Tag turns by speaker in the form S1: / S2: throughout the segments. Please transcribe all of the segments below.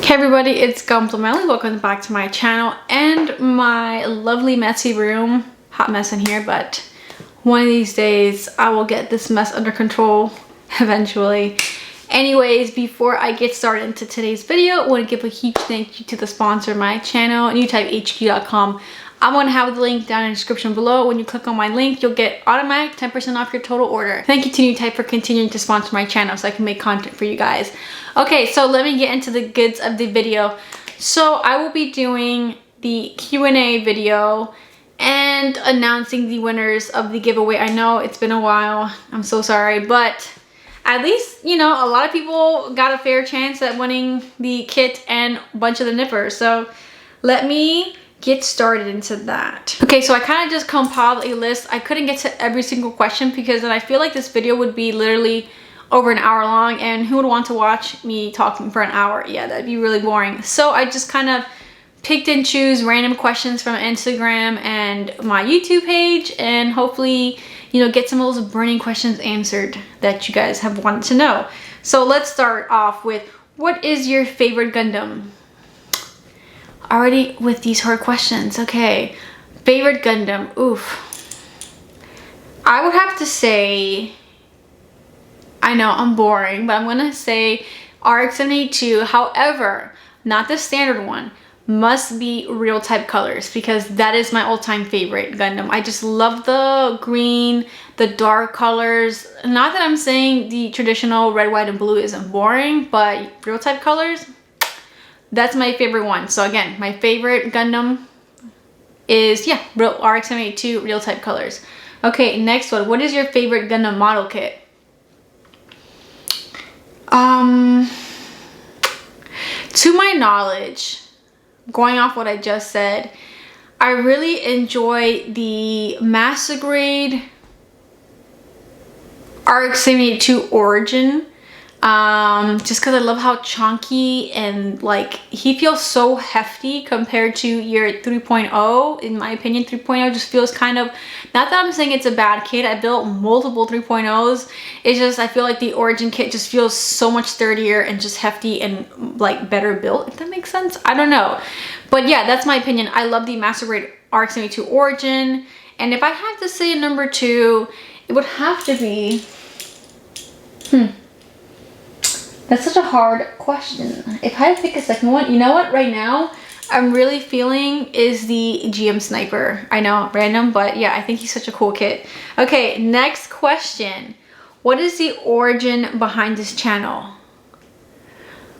S1: Hey everybody, it's Gunpla. Welcome back to my channel and my lovely messy room. Hot mess in here, but one of these days I will get this mess under control eventually. Anyways, before I get started into today's video, I want to give a huge thank you to the sponsor of my channel, UntitlledHQ.com. I'm going to have the link down in the description below. When you click on my link, you'll get automatic 10% off your total order. Thank you to Newtype for continuing to sponsor my channel so I can make content for you guys. Okay, so let me get into the goods of the video. So I will be doing the Q&A video and announcing the winners of the giveaway. I know it's been a while. I'm so sorry, but at least, you know, a lot of people got a fair chance at winning the kit and a bunch of the nippers. So let me get started into that. Okay, so I kind of just compiled a list. I couldn't get to every single question because then I feel like this video would be literally over an hour long, and who would want to watch me talking for an hour? Yeah, that'd be really boring. So I just kind of picked and choose random questions from Instagram and my YouTube page, and hopefully, you know, get some of those burning questions answered that you guys have wanted to know. So let's start off with, what is your favorite Gundam? Already with these hard questions. Okay, favorite Gundam. Oof. I would have to say, I know I'm boring, but I'm gonna say RX-78. However, not the standard one. Must be real type colors, because that is my all-time favorite Gundam. I just love the green, the dark colors. Not that I'm saying the traditional red, white, and blue isn't boring, but real type colors, that's my favorite one. So again, my favorite Gundam is, yeah, real RX-78 real type colors. Okay, next one. What is your favorite Gundam model kit? To my knowledge, going off what I just said, I really enjoy the Master Grade RX-72 Origin. Just because I love how chunky and like he feels so hefty compared to your 3.0. In my opinion, 3.0 just feels kind of, not that I'm saying it's a bad kit. I built multiple 3.0s. It's just I feel like the Origin kit just feels so much sturdier and just hefty and like better built, if that makes sense. I don't know, but yeah, that's my opinion. I love the Master Grade RX-72 Origin, and if I had to say a number two, it would have to be That's such a hard question. If I had to pick a second one, you know what? Right now, I'm really feeling is the GM Sniper. I know, random, but yeah, I think he's such a cool kid. Okay, next question. What is the origin behind this channel?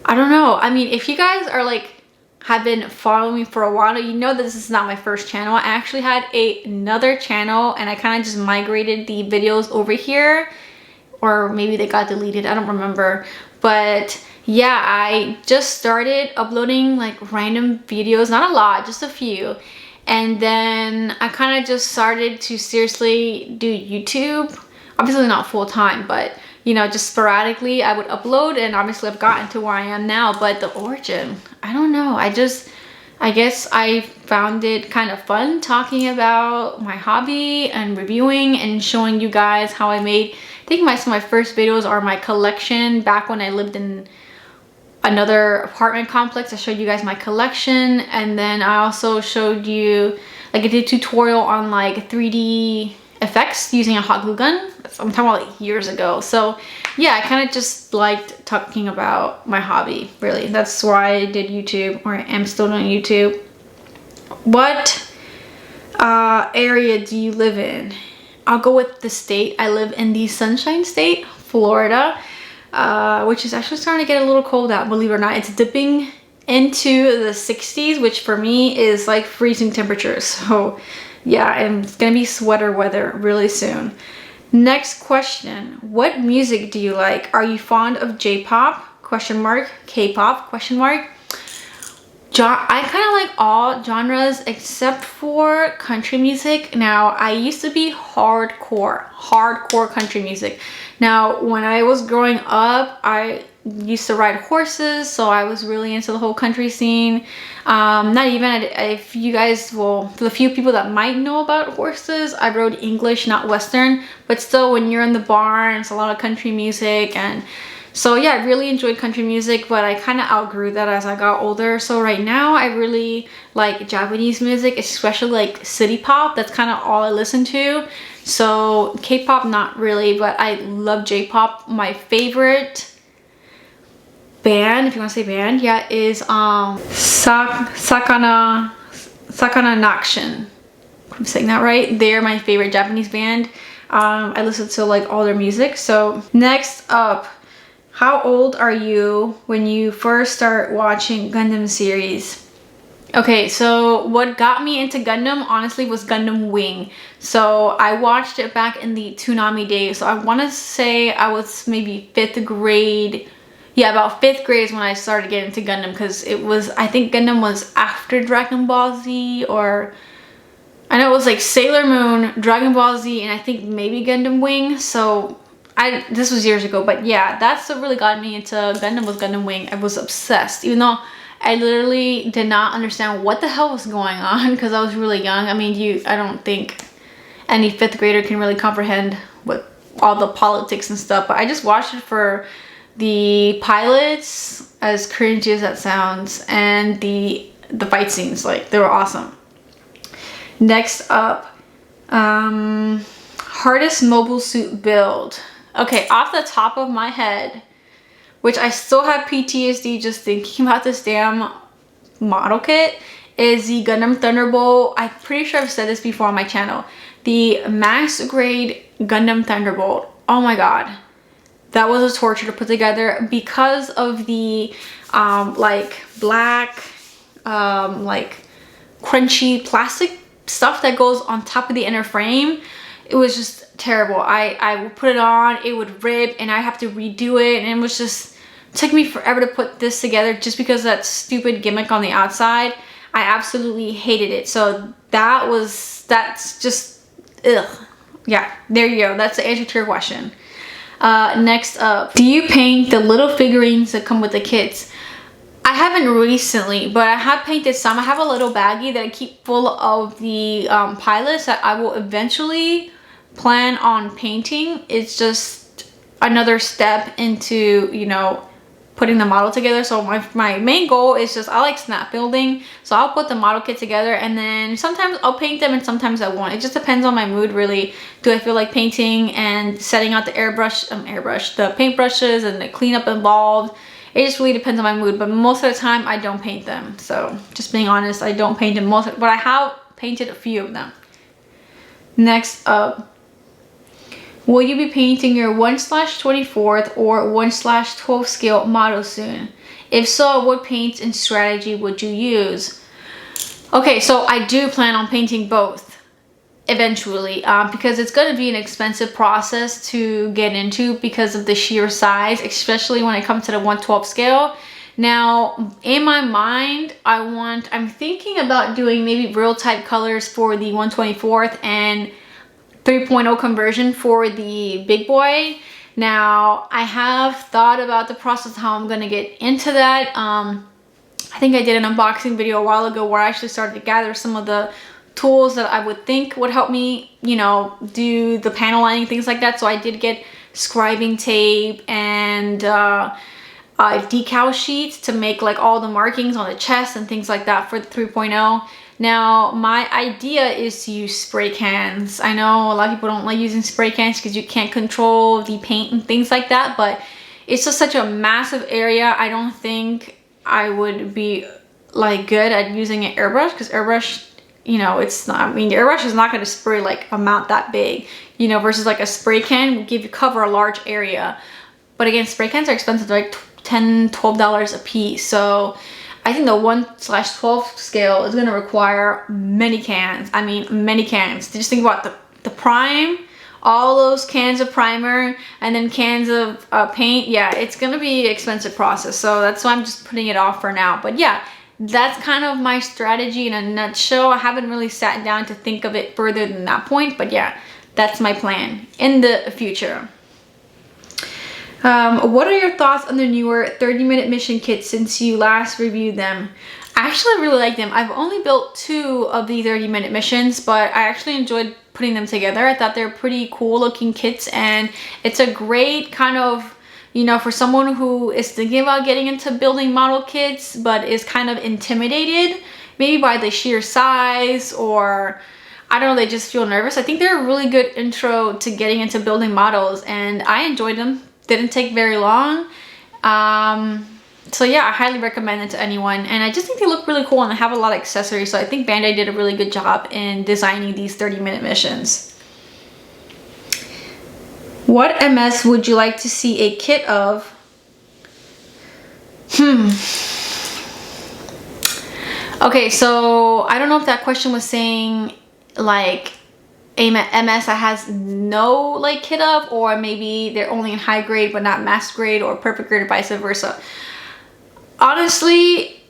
S1: I don't know. I mean, if you guys are like, have been following me for a while, you know that this is not my first channel. I actually had another channel, and I kind of just migrated the videos over here. Or maybe they got deleted, I don't remember. But yeah, I just started uploading like random videos, not a lot, just a few. And then I kind of just started to seriously do YouTube. Obviously not full time, but you know, just sporadically I would upload, and obviously I've gotten to where I am now. But the origin, I don't know. I guess I found it kind of fun talking about my hobby and reviewing and showing you guys how I made, I think some of my first videos are my collection back when I lived in another apartment complex. I showed you guys my collection, and then I also showed you, like I did a tutorial on like 3D effects using a hot glue gun. I'm talking about like years ago. So yeah, I kind of just liked talking about my hobby, really. That's why I did YouTube, or am still doing YouTube. What area do you live in? I'll go with the state. I live in the Sunshine State, Florida, which is actually starting to get a little cold out, believe it or not. It's dipping into the 60s, which for me is like freezing temperatures. So yeah, and it's gonna be sweater weather really soon. Next question. What music do you like? Are you fond of J-pop? Question mark. K-pop? Question mark. I kind of like all genres except for country music. Now, I used to be hardcore country music. Now, when I was growing up, I used to ride horses, so I was really into the whole country scene. Not even, if you guys will, for the few people that might know about horses, I rode English, not Western, but still when you're in the barn, it's a lot of country music. And So yeah, I really enjoyed country music, but I kind of outgrew that as I got older. So right now I really like Japanese music, especially like city pop. That's kind of all I listen to. So K-pop, not really, but I love J-pop. My favorite band, if you want to say band, yeah, is Sakana Nakshin. I'm saying that right. They're my favorite Japanese band. I listen to like all their music. So next up, how old are you when you first start watching Gundam series? Okay, so what got me into Gundam honestly was Gundam Wing. So I watched it back in the Toonami days. So I want to say I was maybe 5th grade. Yeah, about 5th grade is when I started getting into Gundam, because it was, I think Gundam was after Dragon Ball Z, or I know it was like Sailor Moon, Dragon Ball Z, and I think maybe Gundam Wing. So this was years ago, but yeah, that's what really got me into Gundam, was Gundam Wing. I was obsessed, even though I literally did not understand what the hell was going on because I was really young. I mean, I don't think any 5th grader can really comprehend what all the politics and stuff, but I just watched it for the pilots, as cringy as that sounds, and the fight scenes. Like, they were awesome. Next up, hardest mobile suit build. Okay, off the top of my head, which I still have PTSD just thinking about this damn model kit, is the Gundam Thunderbolt. I'm pretty sure I've said this before on my channel. The max grade Gundam Thunderbolt. Oh my god. That was a torture to put together because of the like black like crunchy plastic stuff that goes on top of the inner frame. It was just terrible. I would put it on, it would rip, and I have to redo it, and it was just, it took me forever to put this together just because of that stupid gimmick on the outside. I absolutely hated it. So that's just ugh. Yeah, there you go. That's the answer to your question. Next up, do you paint the little figurines that come with the kits? I haven't recently, but I have painted some. I have a little baggie that I keep full of the pilots that I will eventually plan on painting. It's just another step into, you know, putting the model together. So my main goal is just, I like snap building, so I'll put the model kit together, and then sometimes I'll paint them and sometimes I won't. It just depends on my mood, really. Do I feel like painting and setting out the the paintbrushes and the cleanup involved? It just really depends on my mood, but most of the time I don't paint them. So just being honest, I don't paint them but I have painted a few of them. Next up, will you be painting your 1/24th or 1/12 scale model soon? If so, what paints and strategy would you use? Okay, so I do plan on painting both eventually, because it's going to be an expensive process to get into because of the sheer size, especially when it comes to the 1/12 scale. Now, in my mind, I'm thinking about doing maybe real type colors for the 1/24th and 3.0 conversion for the big boy. Now, I have thought about the process, how I'm going to get into that. I think I did an unboxing video a while ago where I actually started to gather some of the tools that I would think would help me, you know, do the panel lining, things like that. So I did get scribing tape and decal sheets to make like all the markings on the chest and things like that for the 3.0. Now, my idea is to use spray cans. I know a lot of people don't like using spray cans because you can't control the paint and things like that, but it's just such a massive area. I don't think I would be like good at using an airbrush, because airbrush, you know, it's not, I mean, the airbrush is not going to spray like amount that big, you know, versus like a spray can will cover a large area. But again, spray cans are expensive, like $10-12 a piece. So I think the 1/12 scale is going to require many cans. I mean, many cans. Just think about the prime, all those cans of primer, and then cans of paint. Yeah, it's going to be an expensive process. So that's why I'm just putting it off for now. But yeah, that's kind of my strategy in a nutshell. I haven't really sat down to think of it further than that point, but yeah, that's my plan in the future. What are your thoughts on the newer 30-minute mission kits since you last reviewed them? I actually really like them. I've only built 2 of the 30-minute missions, but I actually enjoyed putting them together. I thought they're pretty cool looking kits, and it's a great kind of, you know, for someone who is thinking about getting into building model kits but is kind of intimidated maybe by the sheer size, or I don't know, they just feel nervous. I think they're a really good intro to getting into building models, and I enjoyed them. Didn't take very long. So yeah, I highly recommend it to anyone, and I just think they look really cool and they have a lot of accessories, so I think Bandai did a really good job in designing these 30-minute missions. What MS would you like to see a kit of? Okay, so I don't know if that question was saying like a MS that has no like kit of, or maybe they're only in high grade but not master grade, or perfect grade, or vice versa. Honestly,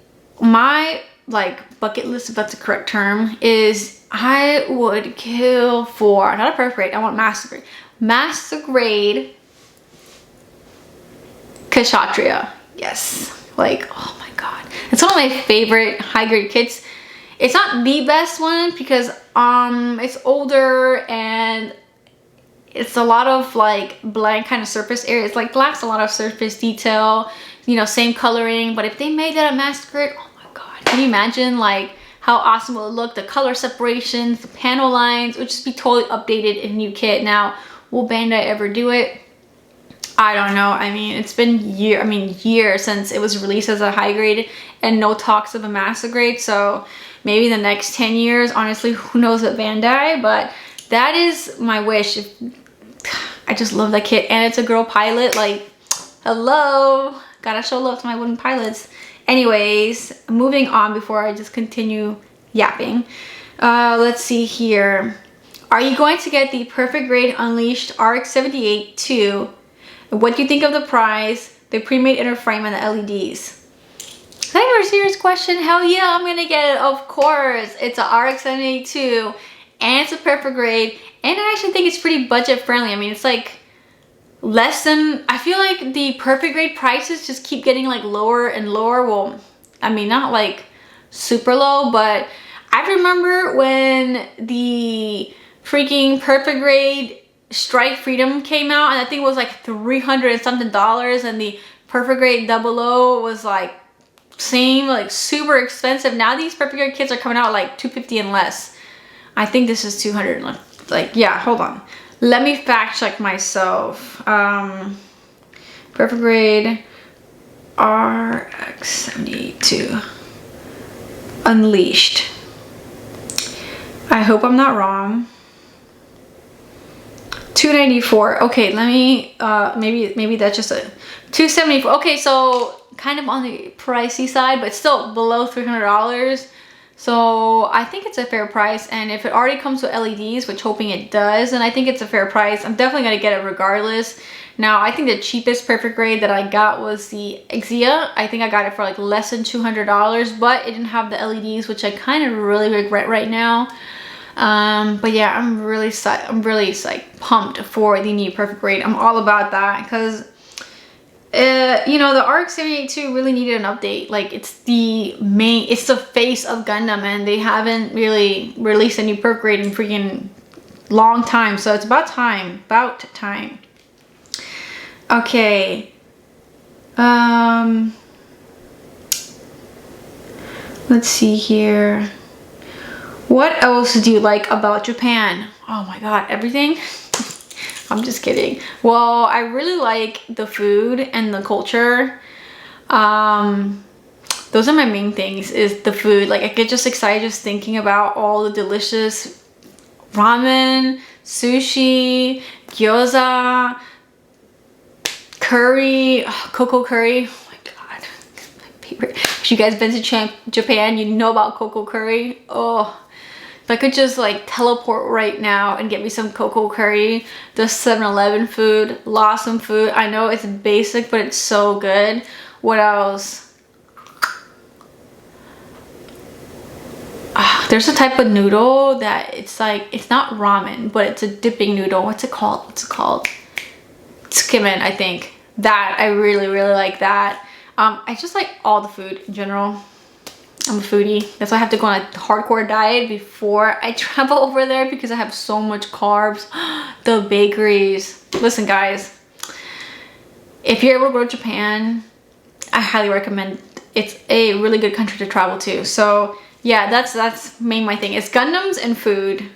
S1: my like bucket list, if that's the correct term, is I would kill for, not a perfect grade, I want master grade. Master grade Kshatriya. Yes. Like, oh my god. It's one of my favorite high grade kits. It's not the best one because it's older and it's a lot of like blank kind of surface area. It's like lacks a lot of surface detail, you know, same coloring. But if they made that a master grade, oh my god, can you imagine like how awesome it would look? The color separations, the panel lines would just be totally updated in a new kit. Now, will Bandai ever do it? I don't know. I mean, it's been years since it was released as a high grade and no talks of a master grade. So maybe the next 10 years, honestly, who knows at Bandai, but that is my wish. I just love that kit, and it's a girl pilot. Like, hello, gotta show love to my wooden pilots. Anyways, moving on before I just continue yapping. Let's see here. Are you going to get the Perfect Grade Unleashed RX-78 2? What do you think of the price, the pre-made inner frame, and the LEDs? Is that your serious question? Hell yeah, I'm gonna get it, of course. It's a RX-78 2, and it's a Perfect Grade, and I actually think it's pretty budget friendly. I mean, it's like less than, I feel like the Perfect Grade prices just keep getting like lower and lower. Well, I mean, not like super low, but I remember when the freaking Perfect Grade Strike Freedom came out, and I think it was like $300 and something, and the Perfect Grade 00 was like same, like super expensive. Now these Perfect Grade kits are coming out like $250 and less. I think this is $200. Like, yeah, hold on, let me fact check myself. Perfect Grade RX-78 Unleashed. I hope I'm not wrong. $294. Okay, let me maybe that's just a $274. Okay, so kind of on the pricey side, but still below $300. So I think it's a fair price, and if it already comes with LEDs, which hoping it does, then I think it's a fair price. I'm definitely gonna get it regardless. Now, I think the cheapest Perfect Grade that I got was the Exia. I think I got it for like less than $200, but it didn't have the LEDs, which I kind of really regret right now. But yeah, I'm really like pumped for the new Perfect Grade. I'm all about that because you know, the RX-78 2 really needed an update. Like, it's the face of Gundam, and they haven't really released a new Perfect Grade in freaking long time, so it's about time. Okay, let's see here. What else do you like about Japan? Oh my god, everything. I'm just kidding. Well, I really like the food and the culture. Those are my main things, is the food. Like, I get just excited just thinking about all the delicious ramen, sushi, gyoza, curry, cocoa curry. Oh my god, my favorite. If you guys been to Japan, you know about cocoa curry. Oh, if I could just like teleport right now and get me some cocoa curry, the 7-Eleven food, Lawson food. I know it's basic, but it's so good. What else? There's a type of noodle that it's like, it's not ramen, but it's a dipping noodle. What's it called? Skimin, I think. That, I really like that. I just like all the food in general. I'm a foodie. That's why I have to go on a hardcore diet before I travel over there, because I have so much carbs. The bakeries. Listen, guys. if you're able to go to Japan, I highly recommend. It's a really good country to travel to. So yeah, that's my thing. It's Gundams and food.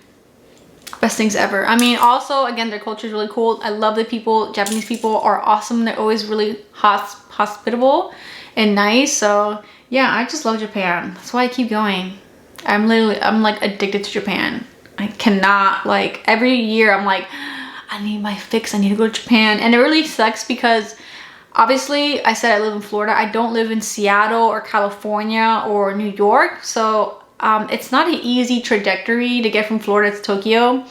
S1: Best things ever. I mean, also, again, their culture is really cool. I love the people. Japanese people are awesome. They're always really hospitable and nice. So yeah, I just love Japan. That's why I keep going. I'm like addicted to Japan. I cannot, like, every year I'm like, I need my fix. I need to go to Japan. And it really sucks because obviously I said I live in Florida. I don't live in Seattle or California or New York. So it's not an easy trajectory to get from Florida to Tokyo.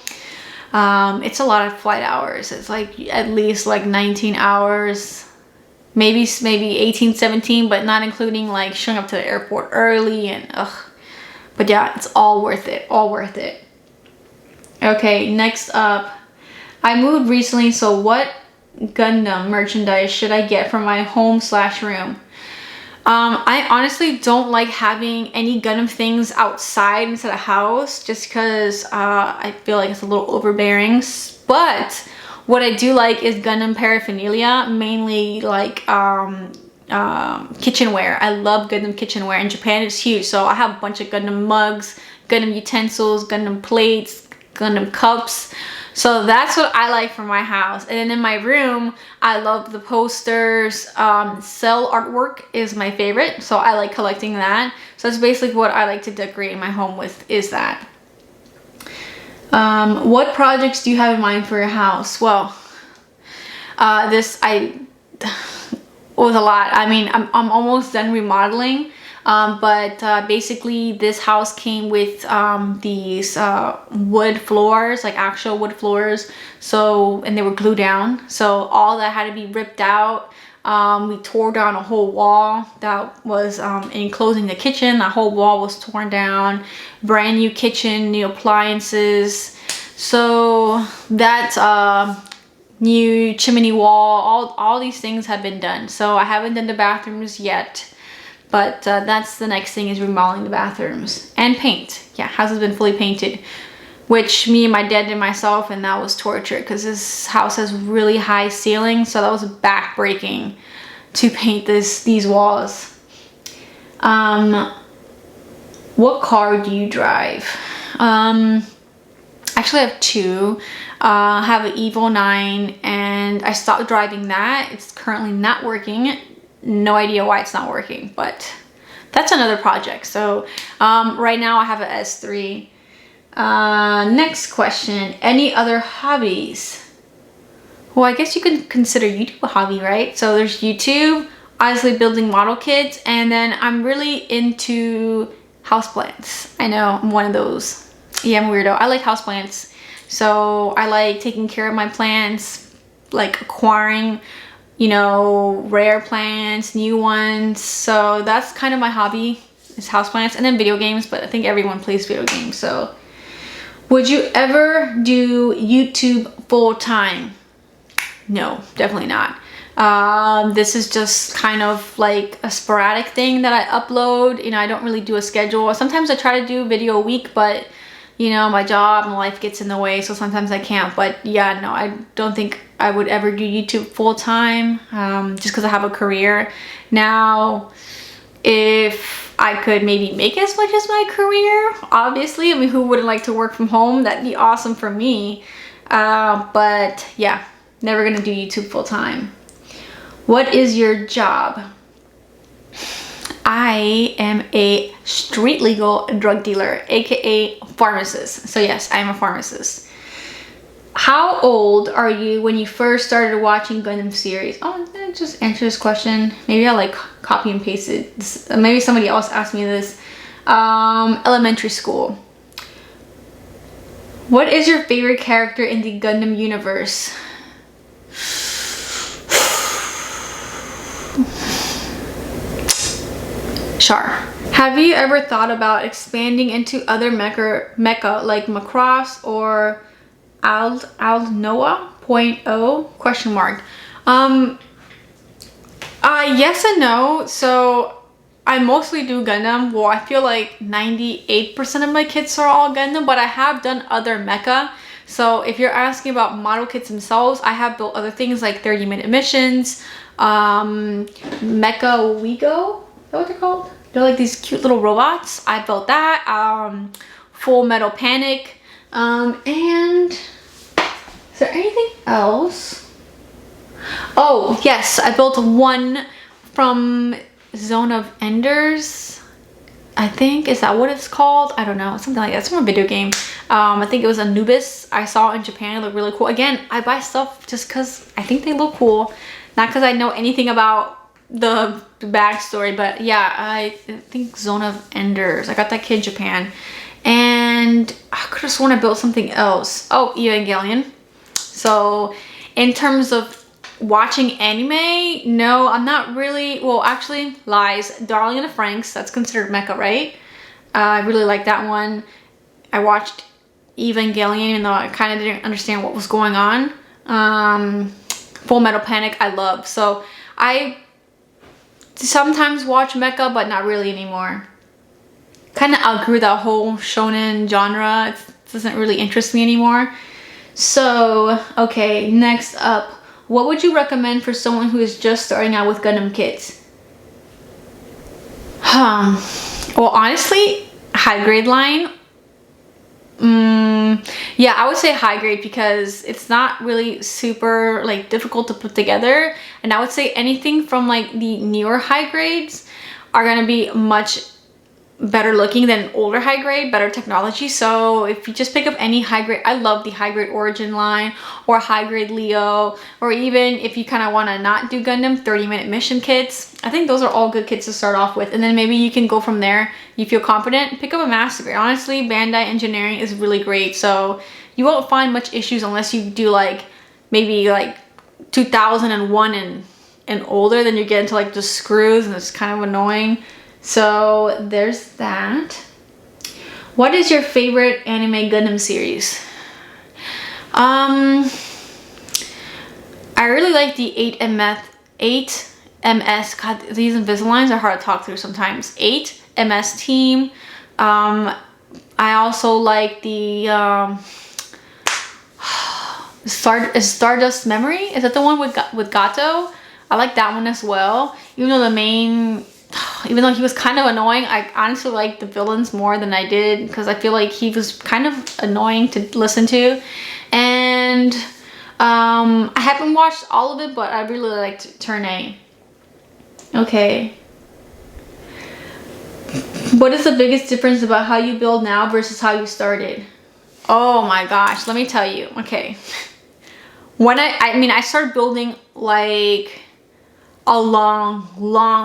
S1: It's a lot of flight hours. It's like at least like 19 hours, maybe 18, 17, but not including like showing up to the airport early and ugh. But yeah, it's all worth it, all worth it. Okay, next up, I moved recently, so what Gundam merchandise should I get for my home/room? I honestly don't like having any Gundam things outside inside the house just because I feel like it's a little overbearing. But what I do like is Gundam paraphernalia, mainly like kitchenware. I love Gundam kitchenware. In Japan, it's huge. So I have a bunch of Gundam mugs, Gundam utensils, Gundam plates, Gundam cups. So that's what I like for my house. And then in my room, I love the posters. Cell artwork is my favorite, so I like collecting that. So that's basically what I like to decorate my home with, is that. What projects do you have in mind for your house? Well, this was a lot. I mean, I'm almost done remodeling. But basically this house came with these wood floors, like actual wood floors, so, and they were glued down, so all that had to be ripped out. We tore down a whole wall that was enclosing the kitchen. That whole wall was torn down. Brand new kitchen, new appliances. So that new chimney wall, all these things have been done. So I haven't done the bathrooms yet. But that's the next thing, is remodeling the bathrooms and paint. Yeah, house has been fully painted, which me and my dad did myself, and that was torture because this house has really high ceilings, so that was back-breaking to paint these walls. What car do you drive? Actually, I have two. I have an Evo 9, and I stopped driving that. It's currently not working. No idea why it's not working, but that's another project. So right now I have an S3. Next question, any other hobbies? Well, I guess you can consider YouTube a hobby, right? So there's YouTube, obviously building model kits, and then I'm really into houseplants. I know, I'm one of those. Yeah, I'm a weirdo. I like houseplants. So I like taking care of my plants, like acquiring, you know, rare plants, new ones. So that's kind of my hobby, is houseplants, and then video games, but I think everyone plays video games. So would you ever do YouTube full time? No, definitely not. This is just kind of like a sporadic thing that I upload. You know, I don't really do a schedule. Sometimes I try to do a video a week, but you know, my job and life gets in the way, so sometimes I can't. But yeah, no, I don't think I would ever do YouTube full time, just because I have a career. Now, if I could maybe make as much as my career, obviously, I mean, who wouldn't like to work from home? That'd be awesome for me. But yeah, never gonna do YouTube full time. What is your job? I am a street legal drug dealer, aka pharmacist. So yes, I am a pharmacist. How old are you when you first started watching Gundam series? Oh, just answer this question. Maybe I'll like copy and paste it. Maybe somebody else asked me this. Elementary school. What is your favorite character in the Gundam universe? Char. Have you ever thought about expanding into other mecha like Macross or Aldnoah.0 question mark? Yes and no. So I mostly do Gundam. Well, I feel like 98% of my kits are all Gundam, but I have done other mecha. So if you're asking about model kits themselves, I have built other things like 30-minute missions, Mecha Wigo, is that what they're called? They're like these cute little robots. I built that. Full Metal Panic. And is there anything else? Oh yes, I built one from Zone of Enders, I think. Is that what it's called? I don't know, something like that. It's from a video game. I think it was Anubis. I saw it in Japan. It looked really cool. Again, I buy stuff just because I think they look cool, not because I know anything about the backstory. But yeah, I think Zone of Enders, I got that kid in Japan. And I could have sworn I built something else. Oh, Evangelion. So in terms of watching anime, no, I'm not really. Well, actually, lies. Darling in the Franxx, that's considered mecha, right? I really like that one. I watched Evangelion, even though I kind of didn't understand what was going on. Full Metal Panic, I love. So I sometimes watch mecha, but not really anymore. Kind of outgrew that whole shonen genre. It doesn't really interest me anymore. So, okay, next up. What would you recommend for someone who is just starting out with Gundam kits? Well, honestly, high grade line. Yeah, I would say high grade because it's not really super like difficult to put together. And I would say anything from like the newer high grades are gonna be much better looking than older high grade, better technology. So if you just pick up any high grade, I love the high grade Origin line or high grade Leo, or even if you kind of want to not do Gundam, 30-minute mission kits. I think those are all good kits to start off with, and then maybe you can go from there. You feel confident, pick up a master grade. Honestly, Bandai Engineering is really great, so you won't find much issues unless you do like maybe like 2001 and older. Then you get into like the screws and it's kind of annoying. So there's that. What is your favorite anime Gundam series? I really like the 8MS. God, these Invisaligns are hard to talk through sometimes. 8MS team. I also like the Stardust Memory. Is that the one with Gato? I like that one as well. Even though he was kind of annoying, I honestly like the villains more than I did because I feel like he was kind of annoying to listen to. And I haven't watched all of it, but I really liked Turn A. Okay. What is the biggest difference about how you build now versus how you started? Oh my gosh, let me tell you. Okay. When I started building like a long,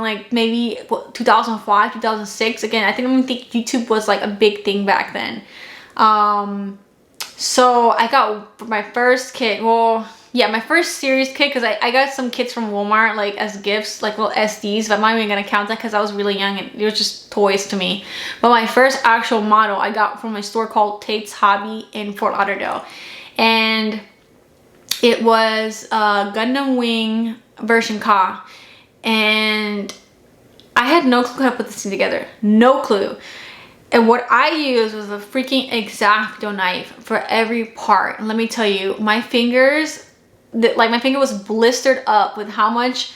S1: like maybe 2005, 2006. Again, I don't think YouTube was like a big thing back then. So I got my first kit. Well, yeah, my first series kit, because I got some kits from Walmart like as gifts, like little SDs, but I'm not even gonna count that because I was really young and it was just toys to me. But my first actual model I got from a store called Tate's Hobby in Fort Lauderdale, and it was Gundam Wing version Ka, and I had no clue how to put this thing together. No clue. And what I used was a freaking X-Acto knife for every part. And let me tell you, my fingers, my finger was blistered up with how much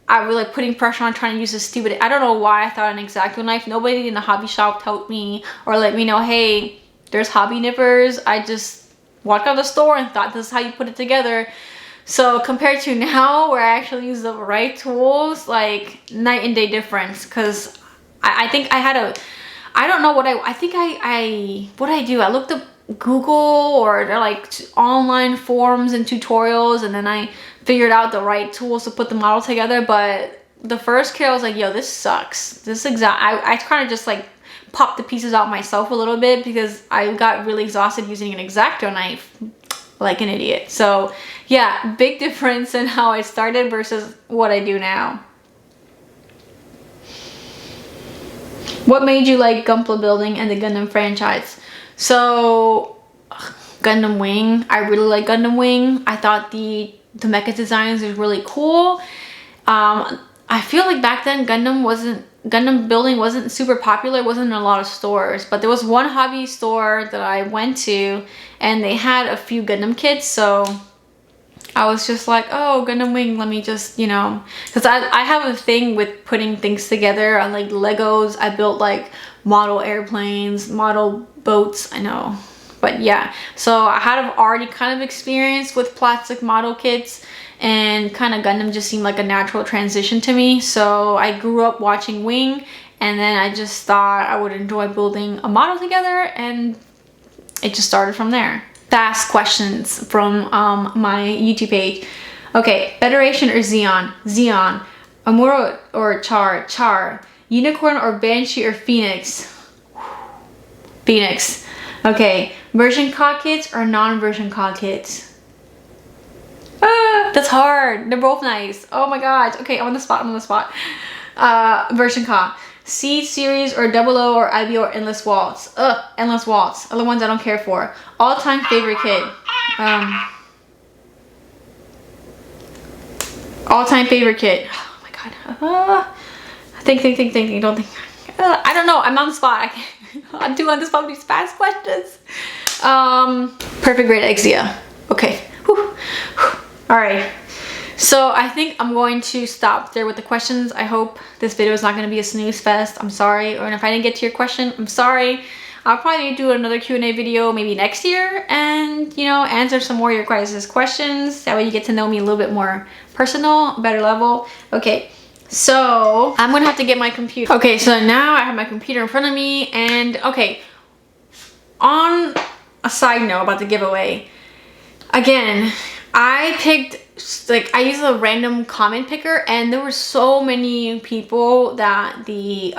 S1: I was like putting pressure on trying to use this stupid, I don't know why I thought an X-Acto knife. Nobody in the hobby shop told me or let me know, hey, there's hobby nippers. I just walked out of the store and thought this is how you put it together. So compared to now where I actually use the right tools, like night and day difference. Cause I think I had a, I don't know what I think what I do, I looked up Google or they're like online forums and tutorials, and then I figured out the right tools to put the model together. But the first kit I was like, yo, this sucks. I kind of just like popped the pieces out myself a little bit because I got really exhausted using an X-Acto knife like an idiot. So yeah, big difference in how I started versus what I do now. What made you like Gunpla building and the Gundam franchise? So Gundam Wing, I really like Gundam Wing. I thought the mecha designs was really cool. I feel like back then Gundam building wasn't super popular. It wasn't in a lot of stores, but there was one hobby store that I went to and they had a few Gundam kits, so I was just like, oh, Gundam Wing, let me just, you know, because I have a thing with putting things together. I like Legos. I built like model airplanes, model boats, I know. But yeah, so I had already kind of experience with plastic model kits, and kind of Gundam just seemed like a natural transition to me. So I grew up watching Wing, and then I just thought I would enjoy building a model together, and it just started from there. Fast questions from my YouTube page. Okay, Federation or Xeon? Xeon. Amuro or Char? Char. Unicorn or Banshee or Phoenix? Phoenix. Okay, version COD kits or non-version COD kits? Ah, that's hard. They're both nice. Oh my gosh. Okay, I'm on the spot. Version COD. C series or 00 or IBO or Endless Waltz? Endless Waltz. Other ones I don't care for. All-time favorite kit. All-time favorite kit. Oh my god. Think. Don't think. I don't know. I'm on the spot. I'm too on the spot with these fast questions. Perfect grade Exia. Okay. Whew. All right. So I think I'm going to stop there with the questions. I hope this video is not going to be a snooze fest. I'm sorry. Or if I didn't get to your question, I'm sorry. I'll probably do another Q&A video maybe next year, and you know, answer some more of your guys' questions. That way you get to know me a little bit more personal, better level. Okay. So I'm gonna have to get my computer. Okay, so now I have my computer in front of me, and okay, on a side note about the giveaway, again, I picked, like, I used a random comment picker, and there were so many people that the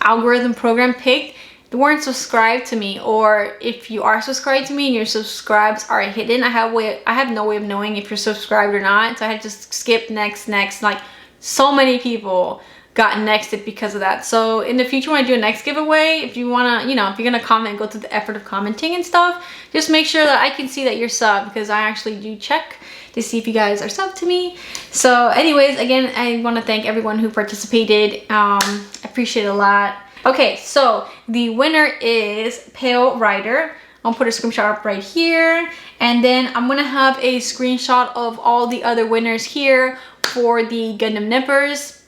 S1: algorithm program picked that weren't subscribed to me, or if you are subscribed to me and your subscribes are hidden, I have no way of knowing if you're subscribed or not, so I had to just skip next, like, so many people got nexted because of that. So in the future, when I do a next giveaway, if you want to, you know, if you're going to comment, go through the effort of commenting and stuff, just make sure that I can see that you're subbed, because I actually do check to see if you guys are subbed to me. So anyways, again, I want to thank everyone who participated. I appreciate it a lot. Okay, so the winner is Pale Rider. I'll put a screenshot up right here, and then I'm gonna have a screenshot of all the other winners here for the Gundam Nippers.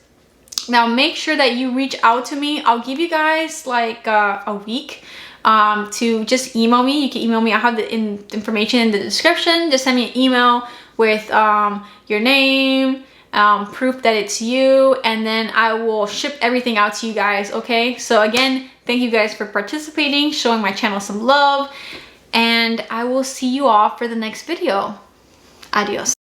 S1: Now make sure that you reach out to me. I'll give you guys like a week to just email me. You can email me. I'll have the information in the description. Just send me an email with your name, proof that it's you, and then I will ship everything out to you guys. Okay, so again, thank you guys for participating, showing my channel some love, and I will see you all for the next video. Adios.